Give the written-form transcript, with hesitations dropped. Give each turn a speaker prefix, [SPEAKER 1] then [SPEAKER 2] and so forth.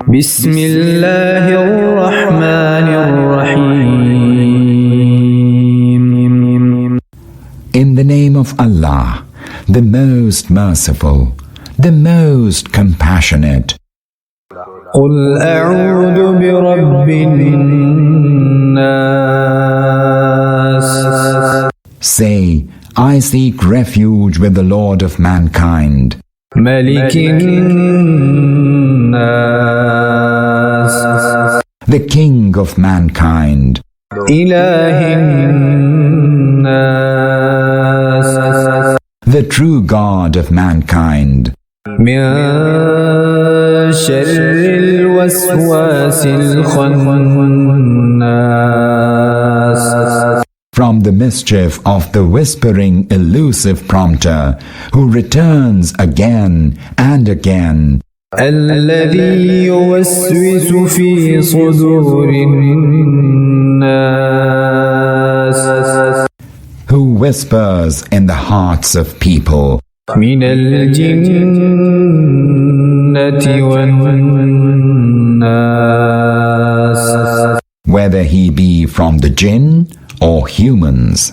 [SPEAKER 1] بسم الله الرحمن الرحيم.
[SPEAKER 2] In the name of Allah, the most merciful, the most compassionate.
[SPEAKER 1] قل أعوذ برب الناس.
[SPEAKER 2] Say, I seek refuge with the Lord of mankind,
[SPEAKER 1] ملك الناس.
[SPEAKER 2] the King of mankind,
[SPEAKER 1] إله الناس.
[SPEAKER 2] the true God of mankind,
[SPEAKER 1] من شر الوسواس الخناس.
[SPEAKER 2] from the mischief of the whispering elusive prompter, who returns again and again,
[SPEAKER 1] الذي يوسوس في صدور الناس.
[SPEAKER 2] who whispers in the hearts of people,
[SPEAKER 1] من الجنة والناس.
[SPEAKER 2] whether he be from the jinn or humans.